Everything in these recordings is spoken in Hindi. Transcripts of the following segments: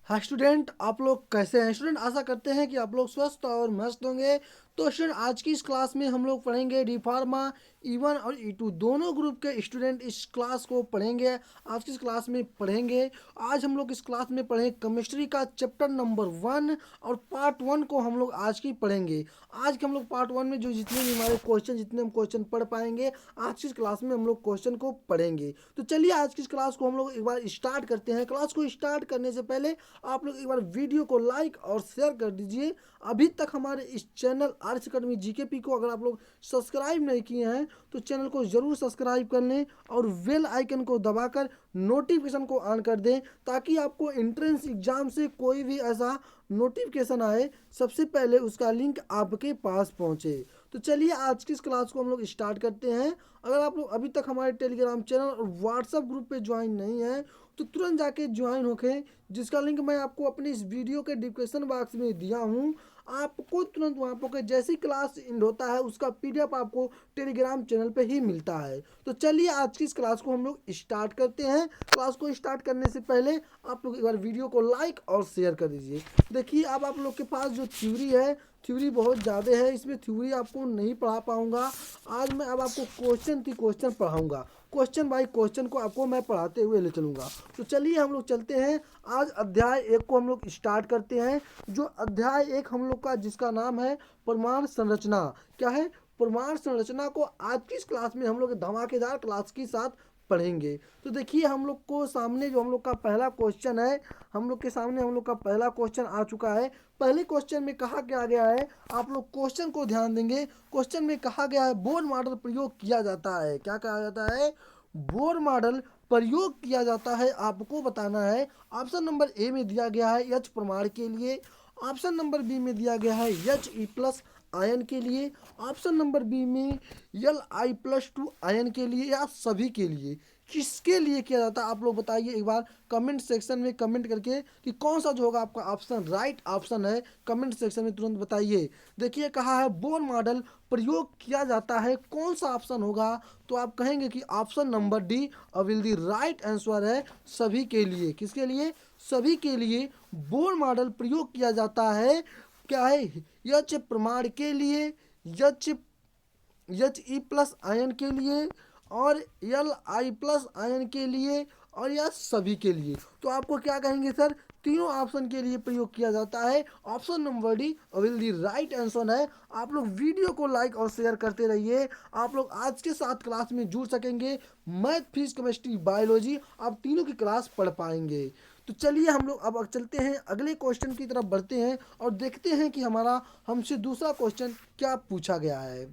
हाँ स्टूडेंट, आप लोग कैसे हैं? स्टूडेंट आशा करते हैं कि आप लोग स्वस्थ और मस्त होंगे। तो स्टूडेंट आज की इस क्लास में हम लोग पढ़ेंगे डी फार्मा E1 और E2 दोनों ग्रुप के स्टूडेंट इस क्लास को पढ़ेंगे। आज की इस क्लास में पढ़ेंगे। आज हम लोग इस क्लास में पढ़ेंगे केमिस्ट्री का चैप्टर नंबर 1 और पार्ट 1 को हम लोग आज की पढ़ेंगे। आज के हम लोग पार्ट 1 में जो जितने भी हमारे क्वेश्चन जितने हम क्वेश्चन पढ़ पाएंगे आज की इस क्लास में हम लोग क्वेश्चन को पढ़ेंगे। तो चलिए आज की इस क्लास को हम लोग एक बार स्टार्ट करते हैं। क्लास को स्टार्ट करने से पहले आप लोग एक बार वीडियो को लाइक और शेयर कर दीजिए। अभी तक हमारे इस चैनल आर्ट्स अकेडमी जीकेपी को अगर आप लोग सब्सक्राइब नहीं किए हैं तो चैनल को ज़रूर सब्सक्राइब कर लें और बेल आइकन को दबाकर नोटिफिकेशन को ऑन कर दें ताकि आपको एंट्रेंस एग्जाम से कोई भी ऐसा नोटिफिकेशन आए सबसे पहले उसका लिंक आपके पास पहुंचे। तो चलिए आज की इस क्लास को हम लोग स्टार्ट करते हैं। अगर आप लोग अभी तक हमारे टेलीग्राम चैनल और व्हाट्सएप ग्रुप पे ज्वाइन नहीं है तो तुरंत जाके ज्वाइन होके, जिसका लिंक मैं आपको अपनी इस वीडियो के डिस्क्रिप्शन बॉक्स में दिया हूँ। आपको तुरंत वहाँ पर जैसी क्लास एंड होता है उसका पीडीएफ आपको टेलीग्राम चैनल पे ही मिलता है। तो चलिए आज की इस क्लास को हम लोग स्टार्ट करते हैं। क्लास को स्टार्ट करने से पहले आप लोग एक बार वीडियो को लाइक और शेयर कर दीजिए। देखिए अब आप लोग के पास जो थ्योरी है, थ्योरी बहुत ज़्यादा है, इसमें थ्योरी आपको नहीं पढ़ा पाऊंगा। आज मैं अब आपको क्वेश्चन पढ़ाऊंगा। क्वेश्चन बाय क्वेश्चन को आपको मैं पढ़ाते हुए ले चलूँगा। तो चलिए हम लोग चलते हैं। आज अध्याय 1 को हम लोग स्टार्ट करते हैं। जो अध्याय 1 हम लोग का जिसका नाम है परमाणु संरचना। क्या है? परमाणु संरचना को आज की इस क्लास में हम लोग धमाकेदार क्लास के साथ पढ़ेंगे। तो देखिए हम लोग को सामने जो हम लोग का पहला क्वेश्चन है, हम लोग के सामने हम लोग का पहला क्वेश्चन आ चुका है। पहले क्वेश्चन में कहा क्या गया है, आप लोग क्वेश्चन को ध्यान देंगे। क्वेश्चन में कहा गया है बोर मॉडल प्रयोग किया जाता है। क्या कहा जाता है? बोर मॉडल प्रयोग किया जाता है। आपको बताना है। ऑप्शन नंबर ए में दिया गया है एच प्रमाण के लिए, ऑप्शन नंबर बी में दिया गया है एच ई प्लस आयन के लिए, ऑप्शन नंबर बी में Li+2 आयन के लिए, या सभी के लिए। किसके लिए किया जाता है आप लोग बताइए एक बार कमेंट सेक्शन में कमेंट करके कि कौन सा जो होगा आपका ऑप्शन राइट ऑप्शन है। कमेंट सेक्शन में तुरंत बताइए। देखिए कहा है बोर मॉडल प्रयोग किया जाता है, कौन सा ऑप्शन होगा? तो आप कहेंगे कि option number D will the right answer है, सभी के लिए। किसके लिए? सभी के लिए बोर मॉडल प्रयोग किया जाता है। क्या है? एच प्रमाण के लिए, एच ई+ आयन के लिए और Li+ आयन के लिए और या सभी के लिए। तो आपको क्या कहेंगे सर? तीनों ऑप्शन के लिए प्रयोग किया जाता है। Option number D will the right answer है। आप लोग वीडियो को लाइक और शेयर करते रहिए। आप लोग आज के साथ क्लास में जुड़ सकेंगे। मैथ, फिजिक्स, केमिस्ट्री, बायोलॉजी आप तीनों की क्लास पढ़ पाएंगे। तो चलिए हम लोग अब चलते हैं अगले क्वेश्चन की तरफ बढ़ते हैं और देखते हैं कि हमारा हमसे दूसरा क्वेश्चन क्या पूछा गया है।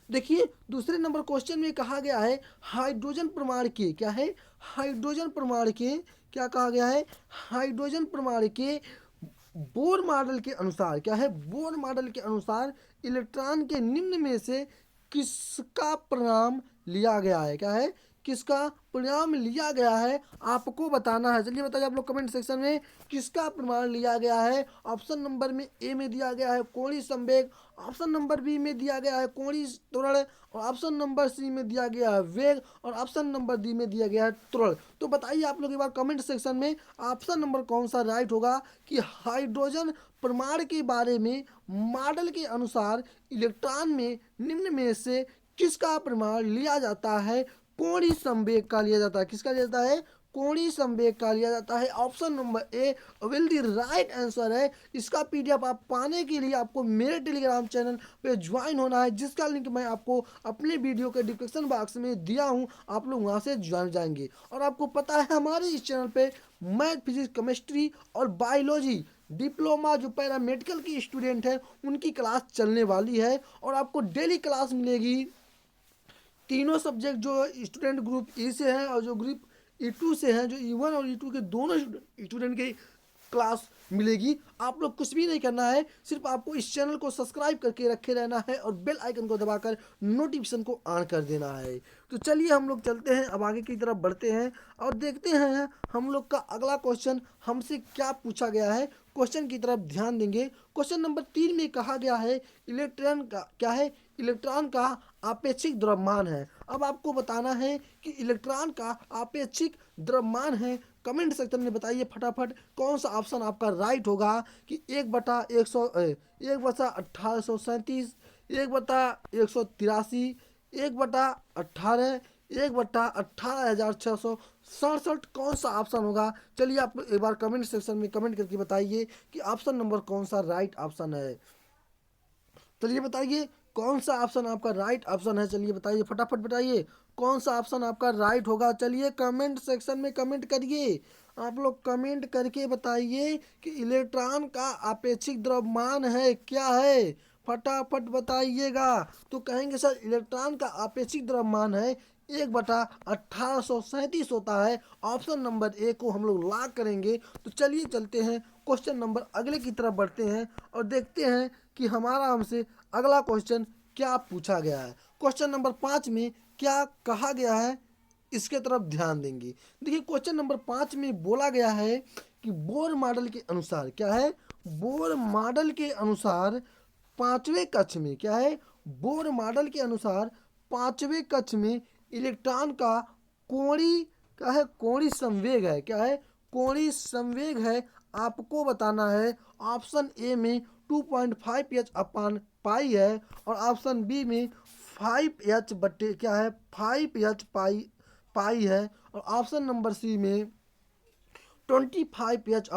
देखिए दूसरे नंबर क्वेश्चन में कहा गया है हाइड्रोजन परमाणु के, क्या है? हाइड्रोजन परमाणु के क्या कहा गया है? हाइड्रोजन परमाणु के बोर मॉडल के अनुसार, क्या है? बोर मॉडल के अनुसार इलेक्ट्रॉन के निम्न में से किसका परिणाम लिया गया है? क्या है? किसका परिणाम लिया गया है आपको बताना है। चलिए बताइए आप लोग कमेंट सेक्शन में किसका प्रमाण लिया गया है। ऑप्शन नंबर में ए में दिया गया है कोणीय संवेग, ऑप्शन नंबर बी में दिया गया है कोणीय त्वरण और ऑप्शन नंबर सी में दिया गया है वेग और ऑप्शन नंबर डी में दिया गया है त्वरण। तो बताइए आप लोग एक बार कमेंट सेक्शन में ऑप्शन नंबर कौन सा राइट होगा कि हाइड्रोजन परमाणु के बारे में मॉडल के अनुसार इलेक्ट्रॉन में निम्न में से किसका प्रमाण लिया जाता है? कोणीय संवेग का लिया जाता है। किसका लिया जाता है? कोणीय संवेग का लिया जाता है। Option number A will the right answer है। इसका पीडीएफ आप पाने के लिए आपको मेरे टेलीग्राम चैनल पे ज्वाइन होना है, जिसका लिंक मैं आपको अपने वीडियो के डिस्क्रिप्शन बॉक्स में दिया हूं। आप लोग वहां से ज्वाइन जाएंगे। और आपको पता है हमारे इस चैनल पे मैथ, फिजिक्स, केमिस्ट्री और बायोलॉजी डिप्लोमा जो पैरामेडिकल की स्टूडेंट है उनकी क्लास चलने वाली है और आपको डेली क्लास मिलेगी। तीनों सब्जेक्ट जो स्टूडेंट ग्रुप ई से हैं और जो ग्रुप E2 से हैं, जो E1 और E2 के दोनों स्टूडेंट की क्लास मिलेगी। आप लोग कुछ भी नहीं करना है, सिर्फ आपको इस चैनल को सब्सक्राइब करके रखे रहना है और बेल आइकन को दबाकर नोटिफिकेशन को ऑन कर देना है। तो चलिए हम लोग चलते हैं, अब आगे की तरफ बढ़ते हैं और देखते हैं हम लोग का अगला क्वेश्चन हमसे क्या पूछा गया है। क्वेश्चन की तरफ ध्यान देंगे। क्वेश्चन नंबर 3 में कहा गया है इलेक्ट्रॉन का, क्या है? इलेक्ट्रॉन का आपेक्षिक द्रव्यमान है। अब आपको बताना है कि इलेक्ट्रॉन का आपेक्षिक द्रव्यमान है कमेंट सेक्शन में बताइए फटाफट कौन सा ऑप्शन आपका राइट होगा कि 1/1837, 1/183, 1/18, 1/18,667, कौन सा ऑप्शन होगा। चलिए आप एक बार कमेंट सेक्शन में कमेंट करके बताइए कि ऑप्शन नंबर कौन सा राइट ऑप्शन है। चलिए बताइए कौन सा ऑप्शन आपका राइट ऑप्शन है। चलिए बताइए फटाफट बताइए कौन सा ऑप्शन आपका राइट होगा। चलिए कमेंट सेक्शन में कमेंट करिए, आप लोग कमेंट करके बताइए कि इलेक्ट्रॉन का अपेक्षित द्रव्यमान है क्या है, फटाफट बताइएगा। तो कहेंगे सर इलेक्ट्रॉन का अपेक्षित द्रव्यमान है 1/1837 होता है। ऑप्शन नंबर ए को हम लोग लॉक करेंगे। तो चलिए चलते हैं क्वेश्चन नंबर अगले की तरफ बढ़ते हैं और देखते हैं कि हमारा हमसे अगला क्वेश्चन क्या पूछा गया है। क्वेश्चन नंबर 5 में क्या कहा गया है इसके तरफ ध्यान देंगे। देखिए क्वेश्चन नंबर 5 में बोला गया है कि बोर मॉडल के अनुसार क्या है, बोर मॉडल के अनुसार पांचवें कक्ष में क्या है, बोर मॉडल के अनुसार पांचवें कक्ष में इलेक्ट्रॉन का कोणीय क्या है, कोणीय संवेग है क्या है, कोणीय संवेग है आपको बताना है। ऑप्शन ए में 2.5 h पाई है और ऑप्शन बी में 5 h बट्टे क्या है 5 h पाई है और ऑप्शन नंबर सी में 25 h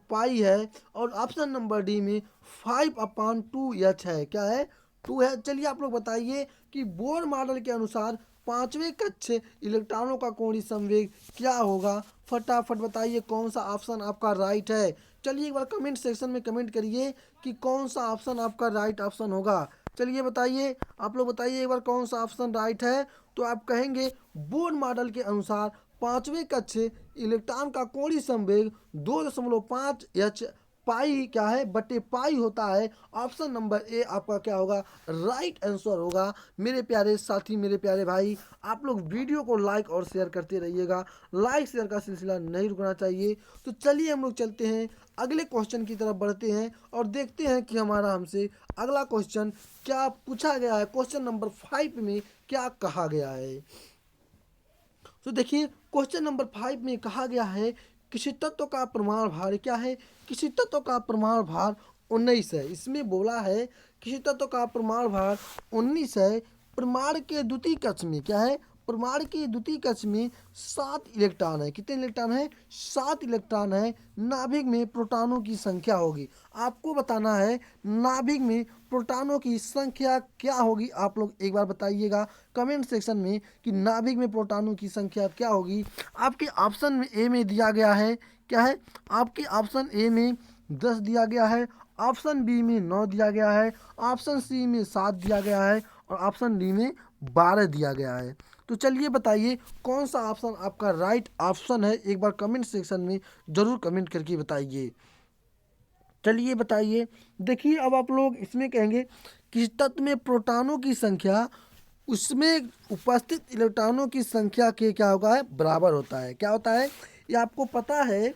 पाई है और ऑप्शन नंबर डी में 5/2 है क्या है 2 है। चलिए आप लोग बताइए कि बोर मॉडल के अनुसार पांचवें कक्ष इलेक्ट्रॉनों का कोणीय संवेग क्या होगा, फटाफट बताइए कौन सा ऑप्शन आपका राइट है। चलिए एक बार कमेंट सेक्शन में कमेंट करिए कि कौन सा ऑप्शन आपका राइट ऑप्शन होगा। चलिए बताइए आप लोग बताइए एक बार कौन सा ऑप्शन राइट है। तो आप कहेंगे बोर मॉडल के अनुसार पांचवें कक्ष इलेक्ट्रॉन का कोणीय संवेग 2.5 h पाई क्या है बटे पाई होता है। ऑप्शन नंबर ए आपका क्या होगा राइट आंसर होगा। मेरे प्यारे साथी मेरे प्यारे भाई आप लोग वीडियो को लाइक और शेयर करते रहिएगा, लाइक शेयर का सिलसिला नहीं रुकना चाहिए। तो चलिए हम लोग चलते हैं अगले क्वेश्चन की तरफ बढ़ते हैं और देखते हैं कि हमारा हमसे अगला क्वेश्चन क्या पूछा गया है। क्वेश्चन नंबर 5 में क्या कहा गया है। तो देखिए क्वेश्चन नंबर 5 में कहा गया है किसी तत्व का परमाणु भार क्या है, किसी तत्व का परमाणु भार 19 है। इसमें बोला है किसी तत्व का परमाणु भार 19 है। परमाणु के द्वितीय कक्ष में क्या है, परमाणु के द्वितीय कक्ष में 7 इलेक्ट्रॉन है। कितने इलेक्ट्रॉन है 7 इलेक्ट्रॉन है। नाभिक में प्रोटॉनों की संख्या होगी, आपको बताना है नाभिक में प्रोटॉनों की संख्या क्या होगी। आप लोग एक बार बताइएगा कमेंट सेक्शन में कि नाभिक में प्रोटॉनों की संख्या क्या होगी। आपके ऑप्शन में ए में दिया गया है क्या है, आपके ऑप्शन ए में 10 दिया गया है, ऑप्शन बी में 9 दिया गया है, ऑप्शन सी में 7 दिया गया है और ऑप्शन डी में 12 दिया गया है। तो चलिए बताइए कौन सा ऑप्शन आपका राइट ऑप्शन है, एक बार कमेंट सेक्शन में ज़रूर कमेंट करके बताइए। चलिए बताइए देखिए अब आप लोग इसमें कहेंगे कि तत्व में प्रोटॉनों की संख्या उसमें उपस्थित इलेक्ट्रॉनों की संख्या के क्या होगा है बराबर होता है। क्या होता है ये आपको पता है,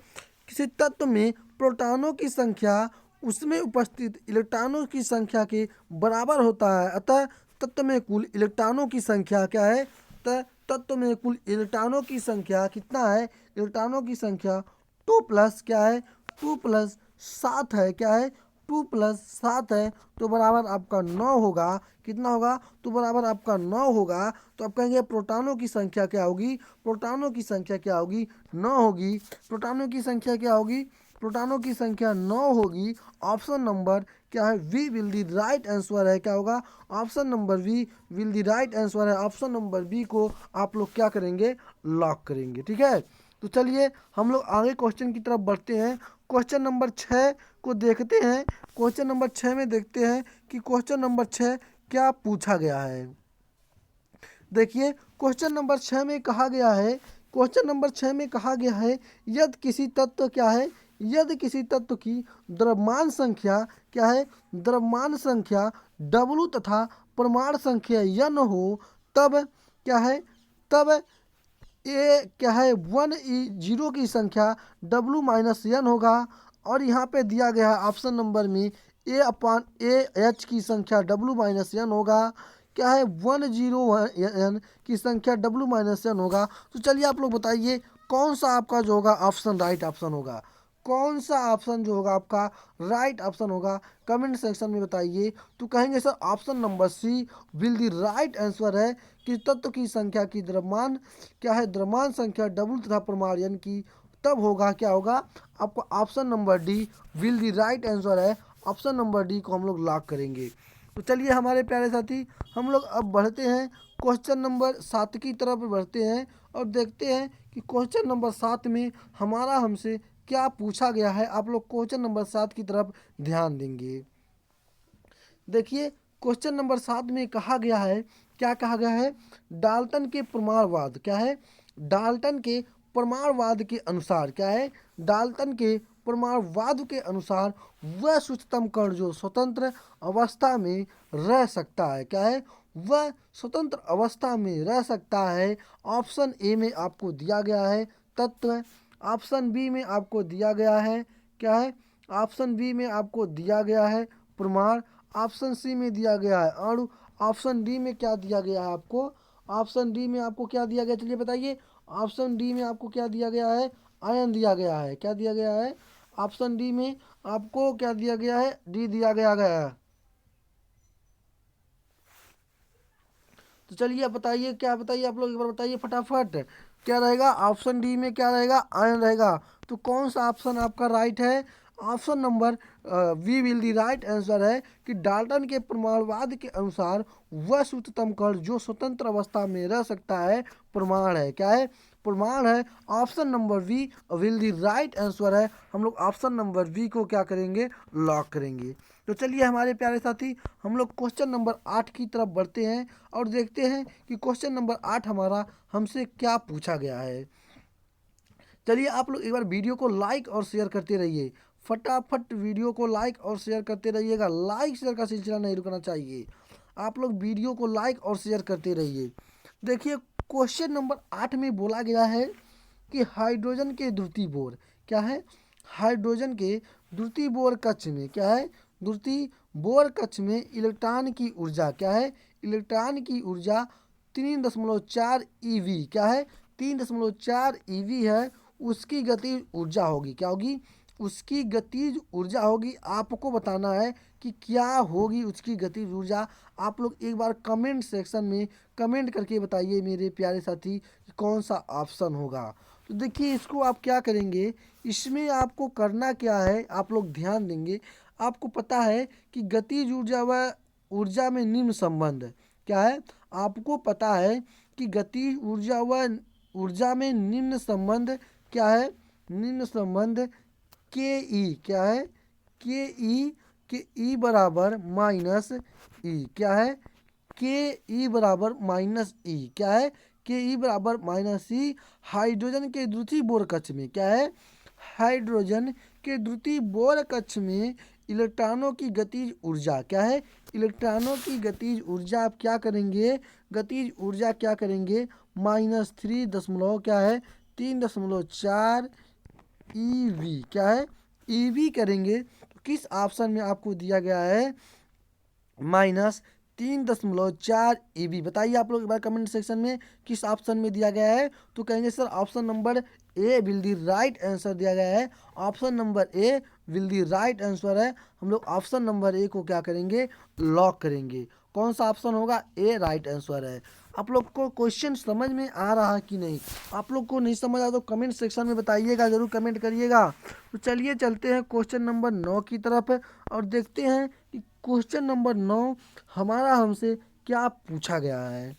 किसी तत्व में प्रोटॉनों की संख्या उसमें उपस्थित इलेक्ट्रॉनों की संख्या के बराबर होता है। अतः तत्व में कुल इलेक्ट्रॉनों की संख्या क्या है, तत्व में कुल इलेक्ट्रॉनों की संख्या कितना है, इलेक्ट्रॉनों की संख्या 2 प्लस क्या है 2 प्लस 7 है क्या है 2 प्लस 7 है तो बराबर आपका 9 होगा। कितना होगा तो बराबर आपका 9 होगा। तो आप कहेंगे प्रोटॉनों की संख्या क्या होगी, प्रोटॉनों की संख्या क्या होगी 9 होगी। प्रोटॉनों की संख्या क्या होगी, प्रोटॉनों की संख्या 9 होगी। ऑप्शन नंबर क्या है B will the right answer है। क्या होगा option number B will the right answer है। ऑप्शन नंबर बी को आप लोग क्या करेंगे लॉक करेंगे। ठीक है तो चलिए हम लोग आगे क्वेश्चन की तरफ बढ़ते हैं। क्वेश्चन नंबर 6 को देखते हैं। क्वेश्चन नंबर 6 में देखते हैं कि क्वेश्चन नंबर 6 क्या पूछा गया है। देखिए क्वेश्चन नंबर 6 में कहा गया है, क्वेश्चन नंबर 6 में कहा गया है यदि किसी तत्व क्या है, यदि किसी तत्व की द्रव्यमान संख्या क्या है, द्रव्यमान संख्या W तथा परमाणु संख्या N हो तब क्या है, तब ए क्या है 1 0 की संख्या W-N होगा। और यहाँ पे दिया गया है ऑप्शन नंबर में A/AH की संख्या W-N होगा। क्या है 1 0 N की संख्या W-N होगा। तो चलिए आप लोग बताइए कौन सा आपका जो होगा ऑप्शन राइट ऑप्शन होगा, कौन सा ऑप्शन जो होगा आपका राइट ऑप्शन होगा, कमेंट सेक्शन में बताइए। तो कहेंगे sir option number C will the right answer है कि तत्व की संख्या की द्रव्यमान क्या है, द्रव्यमान संख्या डबल तथा परमाणु यानी कि तब होगा क्या होगा आपका option number D will the right answer है। ऑप्शन नंबर डी को हम लोग लॉक करेंगे। तो चलिए हमारे प्यारे साथी हम लोग अब बढ़ते हैं क्वेश्चन नंबर 7 की तरफ बढ़ते हैं और देखते हैं कि क्वेश्चन नंबर 7 में हमारा हमसे क्या पूछा गया है। आप लोग क्वेश्चन नंबर 7 की तरफ ध्यान देंगे। देखिए क्वेश्चन नंबर 7 में कहा गया है, क्या कहा गया है, डाल्टन के प्रमाणवाद क्या है, डाल्टन के प्रमाणवाद के अनुसार क्या है, डाल्टन के प्रमाणवाद के अनुसार वह सूक्ष्मतम कण जो स्वतंत्र अवस्था में रह सकता है क्या है, वह स्वतंत्र अवस्था में रह सकता है। ऑप्शन ए में आपको दिया गया है तत्व, ऑप्शन बी में आपको दिया गया है क्या है, ऑप्शन बी में आपको दिया गया है प्रमाण, ऑप्शन सी में दिया गया है अणु, ऑप्शन डी में क्या दिया गया है आपको, ऑप्शन डी में आपको क्या दिया गया चलिए बताइए। ऑप्शन डी में आपको क्या दिया गया है, आयन दिया गया है, क्या दिया गया है, ऑप्शन डी में आपको क्या दिया गया है, डी दिया गया है। तो चलिए आप बताइए, क्या बताइए आप लोग एक बार बताइए फटाफट, क्या रहेगा ऑप्शन डी में, क्या रहेगा आयन रहेगा। तो कौन सा ऑप्शन आपका राइट है, option number B will the right answer है कि डाल्टन के प्रमाणवाद के अनुसार वह सूत्रतम कण जो स्वतंत्र अवस्था में रह सकता है प्रमाण है, क्या है प्रमाण है। Option number B will the right answer है। हम लोग ऑप्शन नंबर वी को क्या करेंगे, लॉक करेंगे। तो चलिए हमारे प्यारे साथी हम लोग क्वेश्चन नंबर 8 की तरफ बढ़ते हैं और देखते हैं कि क्वेश्चन नंबर 8 हमारा हमसे क्या पूछा गया है। चलिए आप लोग एक बार वीडियो को लाइक और शेयर करते रहिए, फटाफट वीडियो को लाइक और शेयर करते रहिएगा, लाइक शेयर का सिलसिला नहीं रुकना चाहिए। आप लोग वीडियो को लाइक और शेयर करते रहिए। देखिए क्वेश्चन नंबर 8 में बोला गया है कि हाइड्रोजन के द्वितीय बोर क्या है, हाइड्रोजन के द्वितीय बोर कक्ष में क्या है, द्वितीय बोर कक्ष में इलेक्ट्रॉन की ऊर्जा क्या है, इलेक्ट्रॉन की ऊर्जा 3.4 ईवी क्या है, 3.4 ईवी है। उसकी गतिज ऊर्जा होगी क्या होगी, उसकी गतिज ऊर्जा होगी। आपको बताना है कि क्या होगी उसकी गतिज ऊर्जा। आप लोग एक बार कमेंट सेक्शन में कमेंट करके बताइए मेरे प्यारे साथी कि कौन सा ऑप्शन होगा। तो देखिए इसको आप क्या करेंगे, इसमें आपको करना क्या है, आप लोग ध्यान देंगे। आपको पता है कि गतिज ऊर्जा व ऊर्जा में निम्न संबंध क्या है, आपको पता है कि गतिज ऊर्जा व ऊर्जा में निम्न संबंध क्या है, निम्न संबंध के ई क्या है, के ई बराबर माइनस ई क्या है, के ई बराबर माइनस ई क्या है, के ई बराबर माइनस ई। हाइड्रोजन के द्वितीय बोर कक्ष में क्या है, हाइड्रोजन के द्वितीय बोर कक्ष में इलेक्ट्रॉनों की गतिज ऊर्जा क्या है, इलेक्ट्रॉनों की गतिज ऊर्जा आप क्या करेंगे, गतिज ऊर्जा क्या करेंगे -3 दशमलव क्या है 3.4 ईवी क्या है, ईवी करेंगे। तो किस ऑप्शन में आपको दिया गया है -3.4 ईवी, बताइए आप लोग एक बार कमेंट सेक्शन में किस ऑप्शन में दिया गया है। तो कहेंगे sir option number A will the right answer दिया गया है, option number A will the right answer है। हम लोग ऑप्शन नंबर ए को क्या करेंगे, लॉक करेंगे। कौन सा ऑप्शन होगा, ए राइट आंसर है। आप लोग को क्वेश्चन समझ में आ रहा है कि नहीं, आप लोग को नहीं समझ आ तो कमेंट सेक्शन में बताइएगा, ज़रूर कमेंट करिएगा। तो चलिए चलते हैं क्वेश्चन नंबर 9 की तरफ और देखते हैं कि क्वेश्चन नंबर 9 हमारा हमसे क्या पूछा गया है।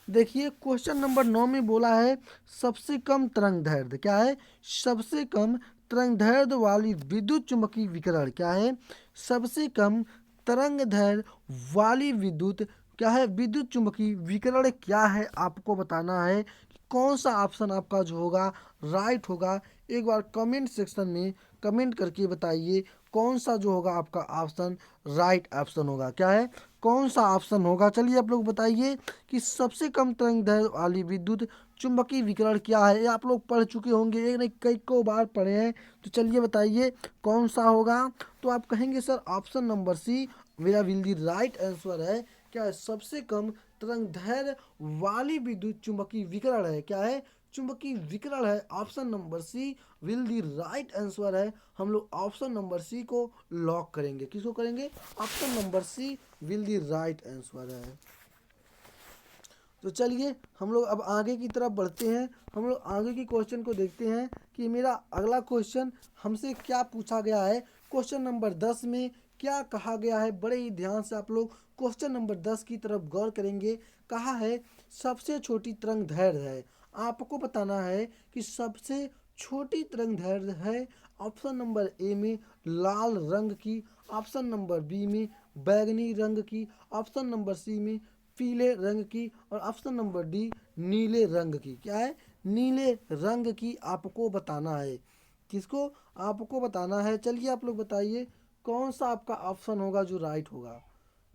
देखिए क्वेश्चन नंबर 9 में बोला है सबसे कम तरंग दैर्ध्य क्या है, सबसे कम तरंग दैर्ध्य वाली विद्युत चुम्बकीय विकिरण क्या है, सबसे कम तरंग दैर्ध्य वाली विद्युत क्या है, विद्युत चुम्बकीय विकिरण क्या है। आपको बताना है कि कौन सा ऑप्शन आपका जो होगा राइट होगा। एक बार कमेंट सेक्शन में कमेंट करके बताइए कौन सा जो होगा आपका ऑप्शन राइट ऑप्शन होगा, क्या है कौन सा ऑप्शन होगा। चलिए आप लोग बताइए कि सबसे कम तरंग दैर्ध्य वाली विद्युत चुम्बकीय विकिरण क्या है। ये आप लोग पढ़ चुके होंगे, एक नहीं कई को बार पढ़े हैं। तो चलिए बताइए कौन सा होगा। तो आप कहेंगे सर ऑप्शन नंबर सी मेरा विल दी राइट आंसर है। क्या है, सबसे कम तरंग दैर्ध्य वाली विद्युत चुम्बकीय विकिरण है क्या है, चुंबकीय विकिरण है, option number C will the right answer है। हम लोग ऑप्शन नंबर सी को लॉक करेंगे। किसको करेंगे? Option number C will the right answer है। तो चलिए हम लोग अब आगे की तरफ बढ़ते हैं। हम लोग आगे की क्वेश्चन को देखते हैं कि मेरा अगला क्वेश्चन हमसे क्या पूछा गया है। क्वेश्चन नंबर 10 में क्या कहा गया है, बड़े ही ध्यान से आप लोग क्वेश्चन नंबर 10 की तरफ गौर करेंगे। कहा है सबसे छोटी तरंग दैर्घ्य है। आपको बताना है कि सबसे छोटी तरंग दैर्घ्य है ऑप्शन नंबर ए में लाल रंग की, ऑप्शन नंबर बी में बैगनी रंग की, ऑप्शन नंबर सी में पीले रंग की और ऑप्शन नंबर डी नीले रंग की। क्या है? नीले रंग की आपको बताना है। किसको? आपको बताना है। चलिए आप लोग बताइए कौन सा आपका ऑप्शन होगा जो राइट होगा।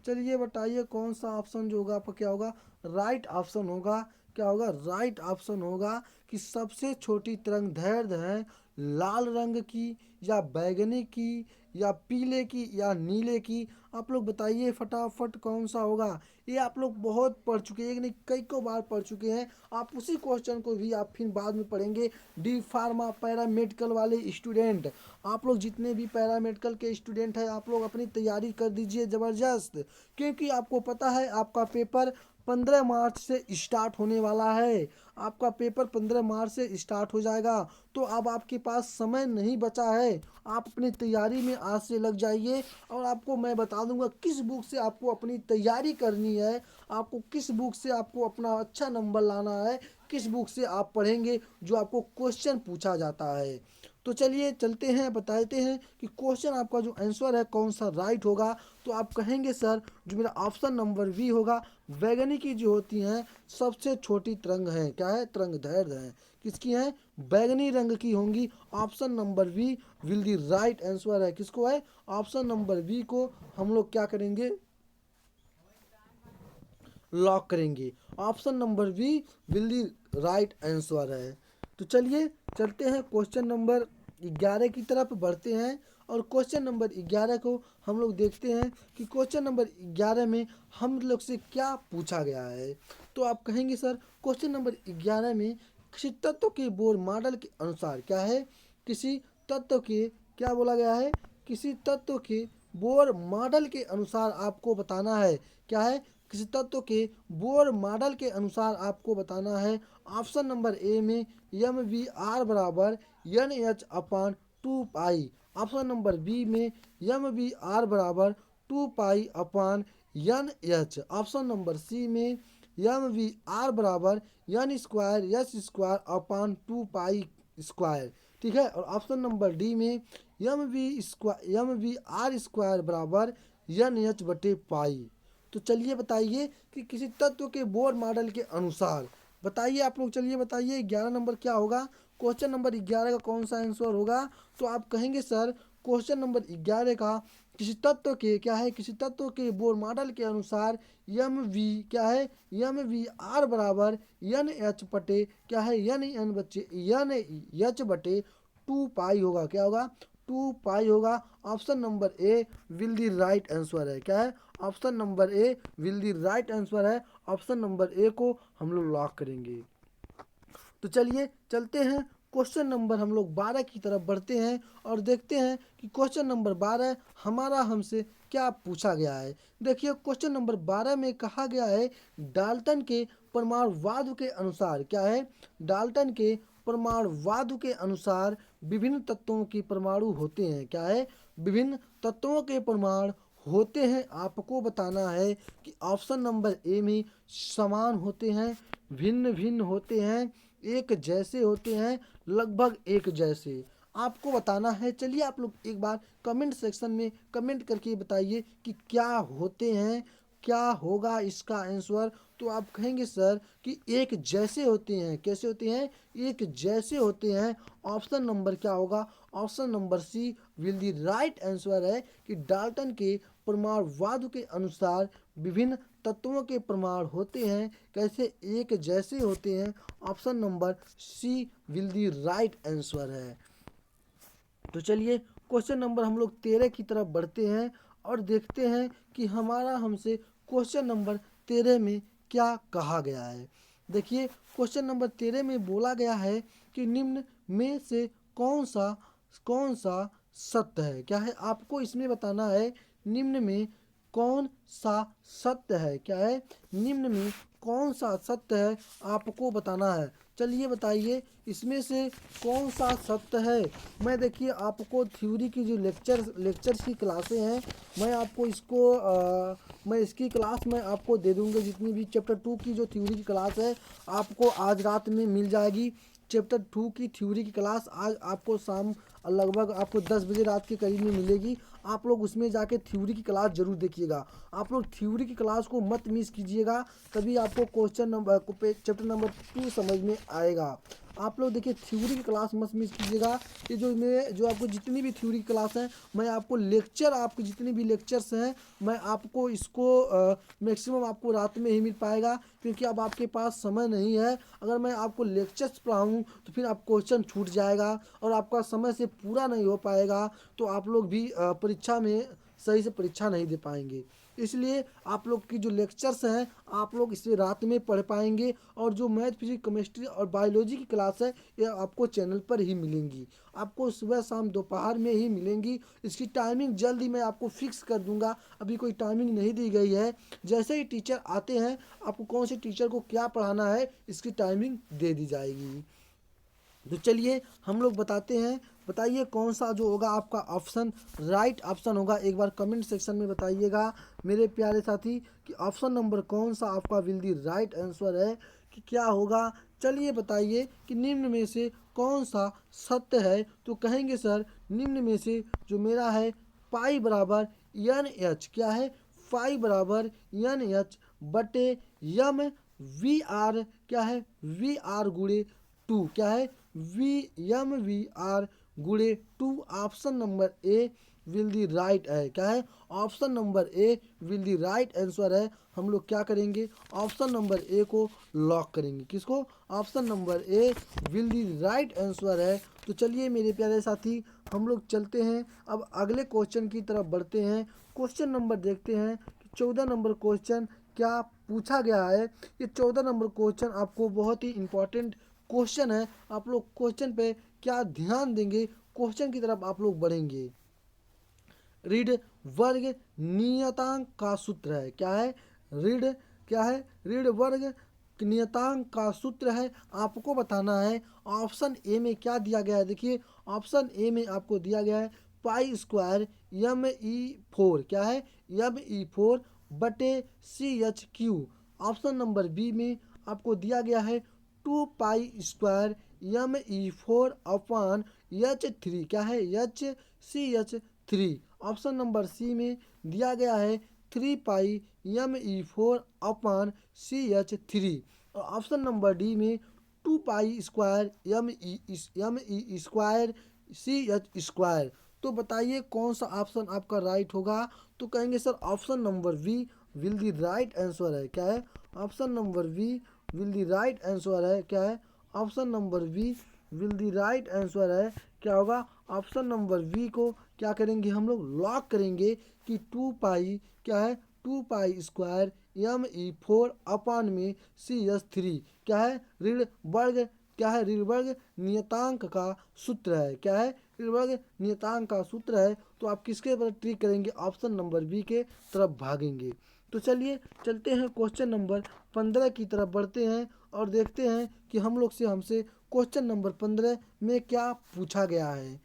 चलिए बताइए कौन सा ऑप्शन जो होगा आपका क्या होगा? राइट ऑप्शन होगा। क्या होगा? राइट ऑप्शन होगा कि सबसे छोटी तरंग दैर्घ्य है लाल रंग की या बैगनी की या पीले की या नीले की। आप लोग बताइए फटाफट कौन सा होगा। ये आप लोग बहुत पढ़ चुके हैं, एक नहीं कई को बार पढ़ चुके हैं। आप उसी क्वेश्चन को भी आप फिर बाद में पढ़ेंगे। डी फार्मा पैरामेडिकल वाले स्टूडेंट, आप लोग जितने भी पैरामेडिकल के स्टूडेंट हैं आप लोग अपनी तैयारी कर दीजिए ज़बरदस्त, क्योंकि आपको पता है आपका पेपर 15 मार्च से स्टार्ट होने वाला है। आपका पेपर 15 मार्च से स्टार्ट हो जाएगा, तो अब आपके पास समय नहीं बचा है। आप अपनी तैयारी में आज से लग जाइए और आपको मैं बता दूंगा किस बुक से आपको अपनी तैयारी करनी है, आपको किस बुक से आपको अपना अच्छा नंबर लाना है, किस बुक से आप पढ़ेंगे जो आपको क्वेश्चन पूछा जाता है। तो चलिए चलते हैं, बताते हैं कि क्वेश्चन आपका जो आंसर है कौन सा राइट होगा। तो आप कहेंगे सर जो मेरा ऑप्शन नंबर बी होगा, बैगनी की जो होती हैं सबसे छोटी तरंग है। क्या है? तरंग दैर्घ्य है। किसकी है? बैगनी रंग की होंगी। Option number B will the right answer है। किसको है? ऑप्शन नंबर बी को हम लोग क्या करेंगे? लॉक करेंगे। Option number B will the right answer है। तो चलिए चलते हैं क्वेश्चन नंबर 11 की तरफ बढ़ते हैं और क्वेश्चन नंबर 11 को हम लोग देखते हैं कि क्वेश्चन नंबर 11 में हम लोग से क्या पूछा गया है। तो आप कहेंगे सर क्वेश्चन नंबर 11 में किसी तत्व के बोर मॉडल के अनुसार क्या है? किसी तत्व के क्या बोला गया है? किसी तत्व के बोर मॉडल के अनुसार आपको बताना है। क्या है? किसी तत्व के बोर मॉडल के अनुसार आपको बताना है। ऑप्शन नंबर ए में एम वी आर बराबर N H upon 2 pi, option number B में एम वी आर बराबर 2 pi upon N H, option number C में एम वी आर बराबर N square H square upon 2 pi square. ठीक है। और ऑप्शन नंबर डी में एम वी आर स्क्वायर बराबर एन एच बटे पाई। तो चलिए बताइए कि किसी तत्व के बोर मॉडल के अनुसार बताइए आप लोग। चलिए बताइए 11 नंबर क्या होगा? क्वेश्चन नंबर 11 का कौन सा आंसर होगा? तो आप कहेंगे सर क्वेश्चन नंबर 11 का किसी तत्व के क्या है? किसी तत्व के बोर मॉडल के अनुसार एम वी क्या है? एम वी आर बराबर एन एच बटे क्या है? एन बच्चे एन एच बटे 2 पाई होगा। क्या होगा? 2 पाई होगा। Option number A will the right answer है। क्या है? Option number A will the right answer है। ऑप्शन नंबर ए को हम लोग लॉक करेंगे। तो चलिए चलते हैं क्वेश्चन नंबर हम लोग 12 की तरफ बढ़ते हैं और देखते हैं कि क्वेश्चन नंबर 12 हमारा हमसे क्या पूछा गया है। देखिए क्वेश्चन नंबर 12 में कहा गया है डाल्टन के परमाणुवाद के अनुसार क्या है? डाल्टन के परमाणुवाद के अनुसार विभिन्न तत्वों के परमाणु होते हैं। क्या है? विभिन्न तत्वों के परमाणु होते हैं। आपको बताना है कि ऑप्शन नंबर ए में समान होते हैं, भिन्न भिन्न होते हैं, एक जैसे होते हैं, लगभग एक जैसे। आपको बताना है। चलिए आप लोग एक बार कमेंट सेक्शन में कमेंट करके बताइए कि क्या होते हैं, क्या होगा इसका आंसर। तो आप कहेंगे सर कि एक जैसे होते हैं। कैसे होते हैं? एक जैसे होते हैं। ऑप्शन नंबर क्या होगा? Option number C will the right answer है कि डाल्टन के परमाणुवाद के अनुसार विभिन्न तत्वों के परमाणु होते हैं कैसे? एक जैसे होते हैं। Option number C will the right answer है। तो चलिए क्वेश्चन नंबर हम लोग 13 की तरफ बढ़ते हैं और देखते हैं कि हमारा हमसे क्वेश्चन नंबर 13 में क्या कहा गया है। देखिए क्वेश्चन नंबर 13 में बोला गया है कि निम्न में से कौन सा सत्य है। क्या है, आपको इसमें बताना है निम्न में कौन सा सत्य है। क्या है, निम्न में कौन सा सत्य है आपको बताना है। चलिए बताइए इसमें से कौन सा सत्य है। मैं देखिए आपको थ्योरी की जो लेक्चर्स की क्लासें हैं, मैं आपको मैं इसकी क्लास मैं आपको दे दूंगा। जितनी भी चैप्टर 2 की जो थ्योरी की क्लास है आपको आज रात में मिल जाएगी। चैप्टर 2 की थ्योरी की क्लास आज आपको शाम लगभग आपको 10 बजे रात के करीब में मिलेगी। आप लोग उसमें जाके थ्योरी की क्लास जरूर देखिएगा। आप लोग थ्योरी की क्लास को मत मिस कीजिएगा, तभी आपको चैप्टर नंबर 2 समझ में आएगा। आप लोग देखिए थ्योरी की क्लास मत मिस कीजिएगा। ये जो आपको जितनी भी थ्योरी की क्लास है, मैं आपको लेक्चर आपके जितने भी लेक्चर्स हैं मैं आपको इसको मैक्सिमम आपको रात में ही मिल पाएगा, क्योंकि अब आपके पास समय नहीं है। अगर मैं आपको लेक्चर्स पढ़ाऊँ तो फिर आप क्वेश्चन छूट जाएगा और आपका समय से पूरा नहीं हो पाएगा, तो आप लोग भी परीक्षा में सही से परीक्षा नहीं दे पाएंगे। इसलिए आप लोग की जो लेक्चर्स हैं आप लोग इसे रात में पढ़ पाएंगे, और जो मैथ फिजिक्स केमिस्ट्री और बायोलॉजी की क्लास है ये आपको चैनल पर ही मिलेंगी। आपको सुबह शाम दोपहर में ही मिलेंगी। इसकी टाइमिंग जल्द ही मैं आपको फिक्स कर दूंगा, अभी कोई टाइमिंग नहीं दी गई है। जैसे ही टीचर आते हैं आपको कौन से टीचर को क्या पढ़ाना है इसकी टाइमिंग दे दी जाएगी। तो चलिए हम लोग बताते हैं। बताइए कौन सा जो होगा आपका ऑप्शन राइट ऑप्शन होगा। एक बार कमेंट सेक्शन में बताइएगा मेरे प्यारे साथी कि ऑप्शन नंबर कौन सा आपका विल दी राइट आंसर है, कि क्या होगा। चलिए बताइए कि निम्न में से कौन सा सत्य है। तो कहेंगे सर निम्न में से जो मेरा है पाई बराबर एन एच, क्या है, फाई बराबर एन एच बटे यम वी आर, क्या है, वी आर गुणे 2, क्या है, वी आर गुणे 2। Option number A will the right है। क्या है, option number A will the right answer है। हम लोग क्या करेंगे, ऑप्शन नंबर ए को लॉक करेंगे। किसको, option number A will the right answer है। तो चलिए मेरे प्यारे साथी हम लोग चलते हैं अब अगले क्वेश्चन की तरफ बढ़ते हैं। क्वेश्चन नंबर देखते हैं कि 14 नंबर क्वेश्चन क्या पूछा गया है। ये 14 नंबर क्वेश्चन आपको बहुत ही इंपॉर्टेंट क्वेश्चन है। आप लोग क्वेश्चन पे क्या ध्यान देंगे, क्वेश्चन की तरफ आप लोग बढ़ेंगे। रीड वर्ग नियतांक का सूत्र है। क्या है, रीड, क्या है, रीड वर्ग नियतांक का सूत्र है। आपको बताना है ऑप्शन ए में क्या दिया गया है। देखिए ऑप्शन ए में आपको दिया गया है पाई स्क्वायर M(E)4, क्या है, M(E)4 बटे CH(Q). ऑप्शन नंबर बी में आपको दिया गया है 2 pi square M(E)4 upon H3, क्या है, CH3। ऑप्शन नंबर सी में दिया गया है 3 पाई M(E)4 अपॉन CH3। और ऑप्शन नंबर डी में 2 pi square M(E) square CH square. तो बताइए कौन सा ऑप्शन आपका राइट होगा। तो कहेंगे sir option number B will the right answer है। क्या है, option number B will the right answer है। क्या है, option number B will the right answer है। क्या होगा, ऑप्शन नंबर वी को क्या करेंगे हम लोग लॉक करेंगे कि 2 पाई, क्या है, 2 पाई स्क्वायर M(E)4 अपान में CH3, क्या है, ऋण वर्ग, क्या है, ऋण वर्ग नियतांक का सूत्र है। क्या है, ऋण वर्ग नियतांक का सूत्र है। तो आप किसके पर ट्रिक करेंगे, ऑप्शन नंबर बी के तरफ भागेंगे। तो चलिए चलते हैं क्वेश्चन नंबर 15 की तरफ बढ़ते हैं और देखते हैं कि हम लोग से हमसे क्वेश्चन नंबर 15 में क्या पूछा गया है।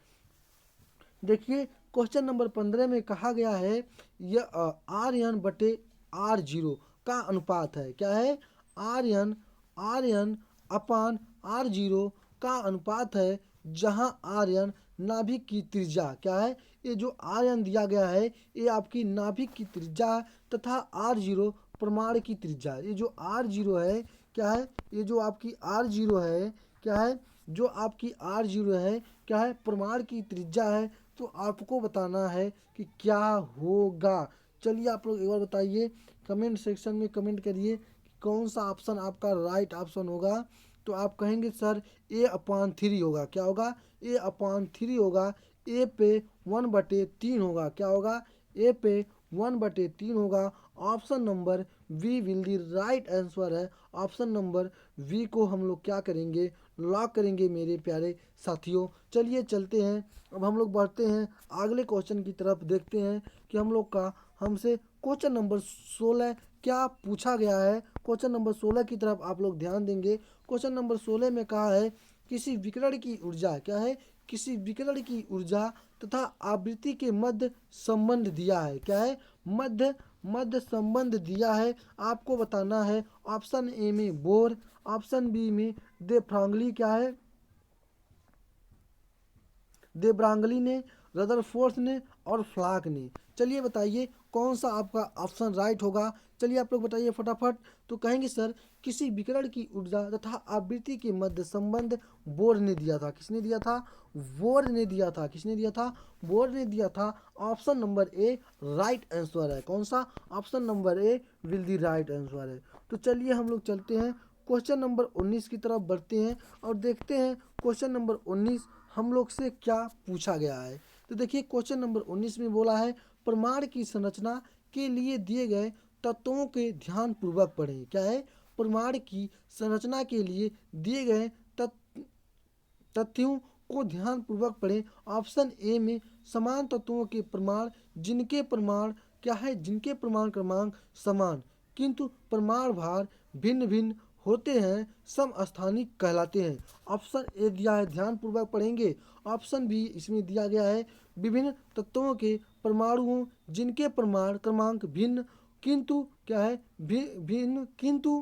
देखिए क्वेश्चन नंबर 15 में कहा गया है यह R(n) बटे R(0) का अनुपात है। क्या है, R(n) अपान R(0) का अनुपात है, जहां R(n) नाभिक की त्रिज्या, क्या है, ये जो R(n) दिया गया है ये आपकी नाभिक की त्रिज्या है तथा R(0) प्रमाण की त्रिज्या। ये जो R(0) है, क्या है, ये जो आपकी R(0) है, क्या है, जो आपकी R(0) है, क्या है, प्रमाण की त्रिज्या है। तो आपको बताना है कि क्या होगा। चलिए आप लोग एक बार बताइए, कमेंट सेक्शन में कमेंट करिए कि कौन सा ऑप्शन आपका राइट ऑप्शन होगा। तो आप कहेंगे सर A/3 होगा। क्या होगा, A/3 होगा। ए पे 1/3 होगा। क्या होगा, ए पे 1/3 होगा। Option number B will the right answer है। ऑप्शन नंबर बी को हम लोग क्या करेंगे, लॉक करेंगे मेरे प्यारे साथियों। चलिए चलते हैं, अब हम लोग बढ़ते हैं अगले क्वेश्चन की तरफ, देखते हैं कि हम लोग का हमसे क्वेश्चन नंबर 16 क्या पूछा गया है। क्वेश्चन नंबर 16 की तरफ आप लोग ध्यान देंगे। क्वेश्चन नंबर 16 में कहा है किसी विकिरण की ऊर्जा, क्या है, किसी विकिरण की ऊर्जा तथा आवृत्ति के मध्य संबंध दिया है, क्या है, मध्य मध्य संबंध दिया है। आपको बताना है ऑप्शन ए में बोर, ऑप्शन बी में दे फ्रांगली, क्या है, दे ब्रांगली ने, रदरफोर्ड ने और फ्लाक ने। चलिए बताइए कौन सा आपका ऑप्शन राइट होगा। चलिए आप लोग बताइए फटाफट। तो कहेंगे सर किसी विकिरण की ऊर्जा तथा आवृत्ति के मध्य संबंध बोर ने दिया था। किसने दिया था, बोर ने दिया था। किसने दिया था, बोर ने दिया था। ऑप्शन नंबर ए राइट आंसर है। कौन सा, option number A will the right answer है। तो चलिए हम लोग चलते हैं क्वेश्चन नंबर 19 की तरफ बढ़ते हैं और देखते हैं क्वेश्चन नंबर 19 हम लोग से क्या पूछा गया है। तो देखिए क्वेश्चन नंबर 19 में बोला है प्रमाण की संरचना के लिए दिए गए तत्वों के ध्यान पूर्वक पढ़ें। क्या है, प्रमाण की संरचना के लिए दिए गए तथ्यों को ध्यान पूर्वक पढ़ें। ऑप्शन ए में समान तत्वों के प्रमाण जिनके प्रमाण, क्या है, जिनके प्रमाण क्रमांक समान किंतु प्रमाण भार भिन्न भिन्न होते हैं समस्थानिक कहलाते हैं। ऑप्शन ए दिया है, ध्यान पूर्वक पढ़ेंगे। ऑप्शन बी इसमें दिया गया है विभिन्न तत्वों के परमाणुओं जिनके प्रमाण क्रमांक भिन्न किंतु, क्या है, भिन्न किंतु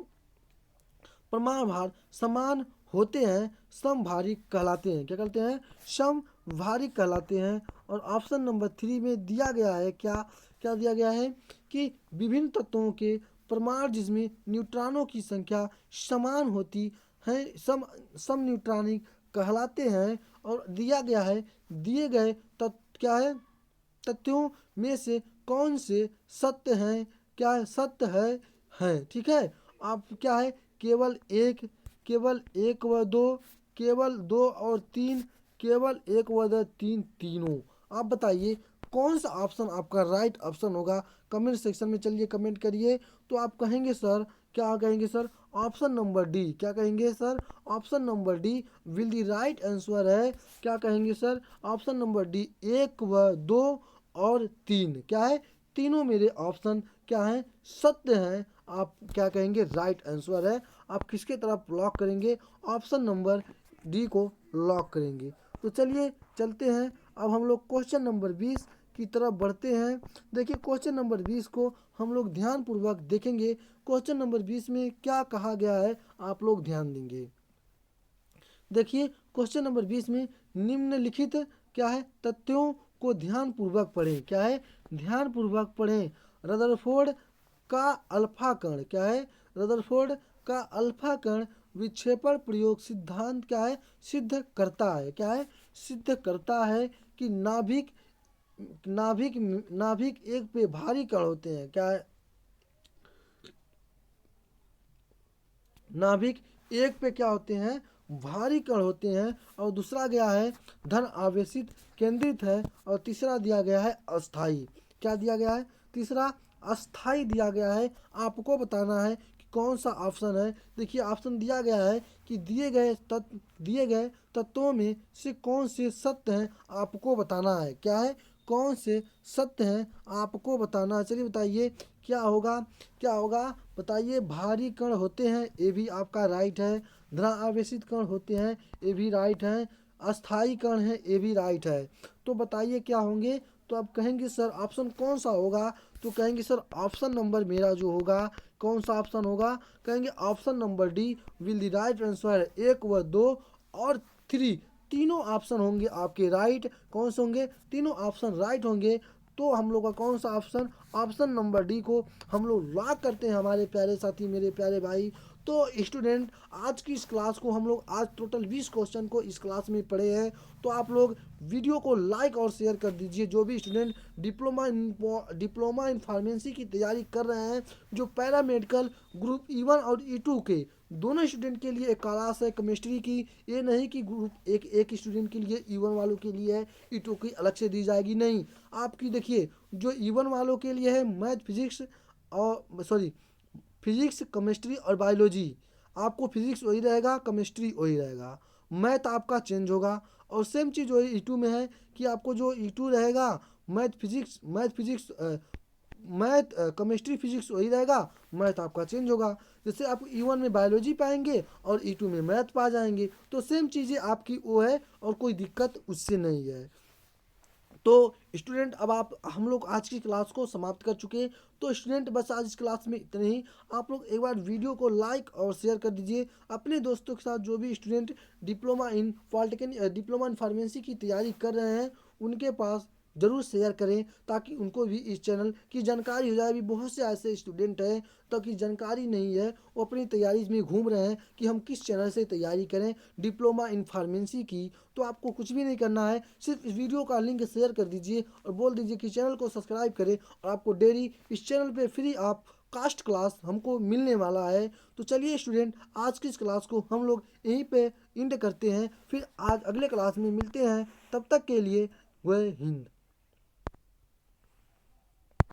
प्रमाण भार समान होते हैं समभारी कहलाते हैं। क्या कहते हैं, समभारी कहलाते हैं। और ऑप्शन नंबर 3 में दिया गया है, क्या क्या दिया गया है कि विभिन्न तत्वों के प्रमाण जिसमें न्यूट्रॉनों की संख्या समान होती है सम न्यूट्रॉनिक कहलाते हैं। और दिया गया है दिए गए क्या है, तथ्यों में से कौन से सत्य हैं, क्या है, सत्य है। ठीक है, आप क्या है, केवल एक व दो, केवल दो और तीन, केवल एक व दो तीन, तीनों। आप बताइए कौन सा ऑप्शन आपका राइट ऑप्शन होगा। कमेंट सेक्शन में चलिए कमेंट करिए। तो आप कहेंगे सर, क्या कहेंगे सर, ऑप्शन नंबर डी। क्या कहेंगे sir, option number D will the right answer है। क्या कहेंगे सर, ऑप्शन नंबर डी एक व दो और तीन, क्या है, तीनों मेरे ऑप्शन क्या हैं, सत्य हैं। आप क्या कहेंगे, राइट आंसर है। आप किसके तरफ लॉक करेंगे, ऑप्शन नंबर डी को लॉक करेंगे। तो चलिए चलते हैं, अब हम लोग क्वेश्चन नंबर 20 की तरफ बढ़ते हैं। देखिए क्वेश्चन नंबर 20 को हम लोग ध्यानपूर्वक देखेंगे। क्वेश्चन नंबर 20 में क्या कहा गया है आप लोग ध्यान देंगे। देखिए क्वेश्चन नंबर 20 में निम्नलिखित, क्या है, तथ्यों को ध्यानपूर्वक पढ़ें। क्या है, ध्यानपूर्वक पढ़ें। रदरफोर्ड का अल्फा कण, क्या है, रदरफोर्ड का अल्फा कण विक्षेपण प्रयोग सिद्धांत, क्या है, सिद्ध करता है। क्या है, सिद्ध करता है कि नाभिक नाभिक नाभिक एक पे भारी कण होते हैं। क्या है, नाभिक एक पे क्या होते हैं, भारी कण होते हैं। और दूसरा गया है धन आवेशित केंद्रित है। और तीसरा दिया गया है अस्थाई। क्या दिया गया है, तीसरा अस्थाई दिया गया है। आपको बताना है कि कौन सा ऑप्शन है। देखिए ऑप्शन दिया गया है कि दिए गए तत्वों में से कौन से सत्य हैं आपको बताना है। क्या है, कौन से सत्य हैं आपको बताना है। चलिए बताइए क्या होगा, क्या होगा बताइए। भारी कण होते हैं, ये भी आपका राइट है। धनावेशित कण होते हैं, ये भी राइट है। अस्थाई कण है, ये भी राइट है। तो बताइए क्या होंगे। तो आप कहेंगे सर ऑप्शन कौन सा होगा। तो कहेंगे सर ऑप्शन नंबर मेरा जो होगा, कौन सा ऑप्शन होगा, कहेंगे option number D will the right answer. एक व दो और थ्री, तीनों ऑप्शन होंगे आपके राइट। कौन से होंगे, तीनों ऑप्शन राइट होंगे। तो हम लोग का कौन सा ऑप्शन, ऑप्शन नंबर डी को हम लोग लॉक करते हैं हमारे प्यारे साथी, मेरे प्यारे भाई। तो स्टूडेंट आज की इस क्लास को हम लोग आज टोटल 20 क्वेश्चन को इस क्लास में पढ़े हैं। तो आप लोग वीडियो को लाइक और शेयर कर दीजिए। जो भी स्टूडेंट डिप्लोमा इन फार्मेसी की तैयारी कर रहे हैं, जो पैरामेडिकल ग्रुप E1 और E2 के दोनों स्टूडेंट के लिए एक क्लास है केमिस्ट्री की। ये नहीं कि ग्रुप एक स्टूडेंट के लिए E1 वालों के लिए है, E2 की अलग से दी जाएगी, नहीं। आपकी देखिए जो E1 वालों के लिए है मैथ फिजिक्स और फिजिक्स, केमिस्ट्री और बायोलॉजी, आपको फिजिक्स वही रहेगा, केमिस्ट्री वही रहेगा। मैथ आपका चेंज होगा। और सेम चीज़ वही E2 में है कि आपको जो E2 रहेगा, math physics math chemistry physics वही रहेगा, मैथ आपका चेंज होगा। जैसे आप E1 में बायोलॉजी पाएंगे और E2 में मैथ पा जाएंगे, तो सेम चीज़ें आपकी वो है और कोई दिक्कत उससे नहीं है। तो स्टूडेंट, अब आप हम लोग आज की क्लास को समाप्त कर चुके हैं। तो स्टूडेंट, बस आज इस क्लास में इतने ही। आप लोग एक बार वीडियो को लाइक और शेयर कर दीजिए अपने दोस्तों के साथ। जो भी स्टूडेंट डिप्लोमा इन फार्मेसी की तैयारी कर रहे हैं, उनके पास ज़रूर शेयर करें ताकि उनको भी इस चैनल की जानकारी हो जाए। अभी बहुत से ऐसे स्टूडेंट हैं तो कि जानकारी नहीं है, वो अपनी तैयारी में घूम रहे हैं कि हम किस चैनल से तैयारी करें डिप्लोमा इन फार्मेसी की। तो आपको कुछ भी नहीं करना है, सिर्फ इस वीडियो का लिंक शेयर कर दीजिए और बोल दीजिए कि चैनल को सब्सक्राइब करें, और आपको डेली इस चैनल पे फ्री आप कास्ट क्लास हमको मिलने वाला है। तो चलिए स्टूडेंट, आज की इस क्लास को हम लोग यहीं पे एंड करते हैं, फिर आज अगले क्लास में मिलते हैं। तब तक के लिए जय हिंद।